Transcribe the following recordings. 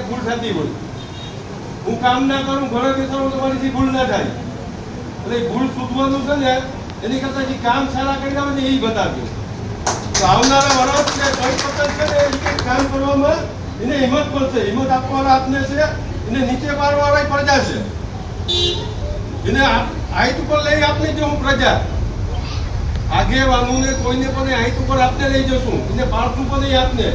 ક્યાંક ભૂલ થતી હોય, હું કામ ના કરું, ઘરે બેઠો તમારીથી ભૂલ ના થાય, એટલે ભૂલ શોધવાનું છે ને એની કરતા જે કામ સારા કરી આવે ને એ બતાવ્યું. તો આવનારા વર્ષ ને કઈ પતન છે ને એ કામ કરવામાં એને હિંમત મળશે, હિંમત આપવાવાળા આપને છે, એને નીચે પાડવાવાળા પ્રજા છે, એને હાઈટ ઉપર લઈ આપને જો હું પ્રજા આગેવાનોને કોઈને પણ હાઈટ ઉપર આપને લઈ જશું, એને પાડતું પણ નહીં આપને,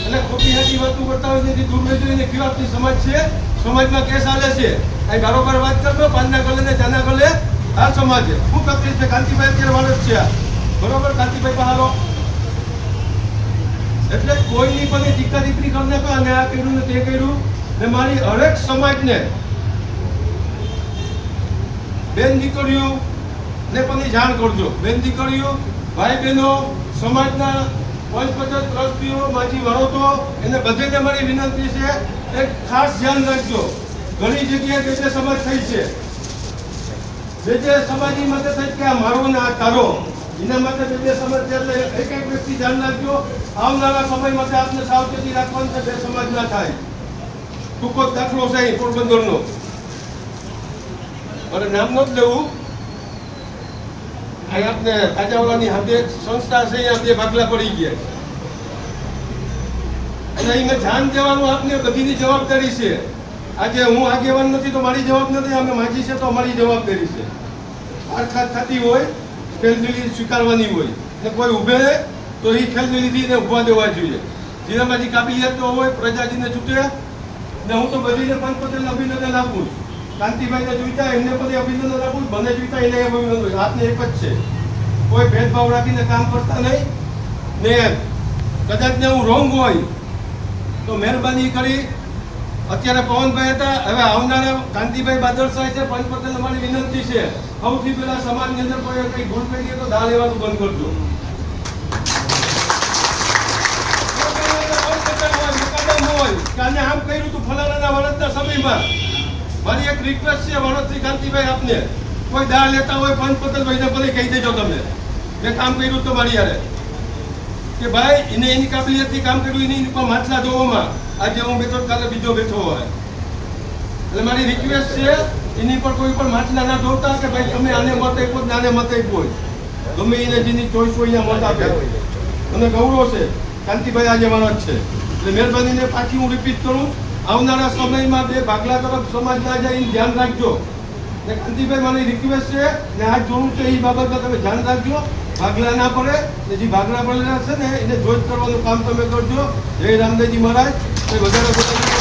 એટલે ખોટી હાથી વાતો કરતા હોય જેથી દૂર લઈ જઈને કયો આપની સમાજ છે, સમાજમાં કેસ હાલે છે, અહીં બરોબર વાત કરજો, પાનના ગલે ને ચાના ગલે આ સમાજ શું તકલીફ છે. કાંતિભાઈ અત્યારે વાળો જ છે બરોબર, કાંતિભાઈ પહાડો એટલે કોઈની પણ દીકરા દીકરી કરીને કહો અને આ કર્યું ને તે કર્યું ને મારી હરેક સમાજને બેન દીકરીઓ ને પણ જાણ કરજો, બેન દીકરીઓ ભાઈ બહેનો સમાજના પંચપચત ટ્રસ્ટીઓ માજી વડોતો એને બધાને મારી વિનંતી છે એક ખાસ ધ્યાન રાખજો. ઘણી જગ્યાએ જે સમાજ થઈ છે, જે સમાજની મદદ થઈ કે આ મારો ને આ તારો, એના માટે બે સમાજ છે, એટલે એક એક વ્યક્તિ ધ્યાન રાખજો. આવનારા સમય માટે આપને સાવચેતી રાખવાની છે, બે સમાજ ના થાય. ટૂંકો દાખલો છે પોરબંદરનો, મારે નામ ન જ લેવું, અહીં આપને કાજાવાલાની હાથે એક સંસ્થા છે, અહીંયા બે ભાગલા પડી ગયા અને અહીંયા ધ્યાન દેવાનું આપને બધીની જવાબદારી છે. આજે હું આગેવાન નથી તો મારી જવાબ નથી, અમે માજી છે તો અમારી જવાબદારી છે. આરખાત થતી હોય ખેલદિલી સ્વીકારવાની હોય ને કોઈ ઊભે તો એ ખેલદિલીથી ને ઊભા દેવા જોઈએ. જેનામાં જે કાબિલિયત તો હોય પ્રજાજીને છૂટે ને હું તો બધીને પંચપતેલને અભિનંદન આપું છું. કાંતિભાઈને જોઈતા એમને પણ અભિનંદન આપું, મને જોઈતા એને અભિનંદન. હાથને એક જ છે, કોઈ ભેદભાવ રાખીને કામ કરતા નહીં ને કદાચ ને હું રોંગ હોય તો મહેરબાની કરી. અત્યારે પવનભાઈ હતા, હવે આવનારા કાંતિભાઈ બાદલશાહ છે, પંચપતેલ અમારી વિનંતી છે સૌથી પહેલા સમાજની અંદર કોઈ કઈ ભૂલ કરી તો દા લેવાનું બંધ કરજો. કાલે આમ કર્યું તું ફલાણાના વરસના સમયમાં, મારી એક રિક્વેસ્ટ છે વરસથી કાંતિભાઈ આપને કોઈ દા લેતા હોય પંચપતેલભાઈને ભલે કહી દેજો તમે મેં કામ કર્યું તો મારી યારે કે ભાઈ એને એની કાબિલિયતથી કામ કર્યું, એની માટલા જોવામાં આજે હું બેઠો કાલે બીજો બેઠો હોય, એટલે મારી રિક્વેસ્ટ છે એની પર કોઈ પણ માટલા ના જોતા કે ભાઈ તમે આને મત આપ્યો નાને મત આપ્યો, ગમે એને જેની ચોઈસ હોય મત આપે. મને ગૌરવ છે કાંતિભાઈ આજે મારો જ છે, એટલે મહેરબાનીને પાછી હું રિપીટ કરું, આવનારા સમયમાં બે ભાગલા તરફ સમાજ ના જાય એનું ધ્યાન રાખજો. ને કાંતિભાઈ મારી રિક્વેસ્ટ છે ને આ જોવું છે એ બાબતમાં તમે ધ્યાન રાખજો, ભાગલા ના પડે ને જે ભાગલા પડેલા છે ને એને જોઈન્ટ કરવાનું કામ તમે કરજો. જય રામદેવજી મહારાજ. વધારે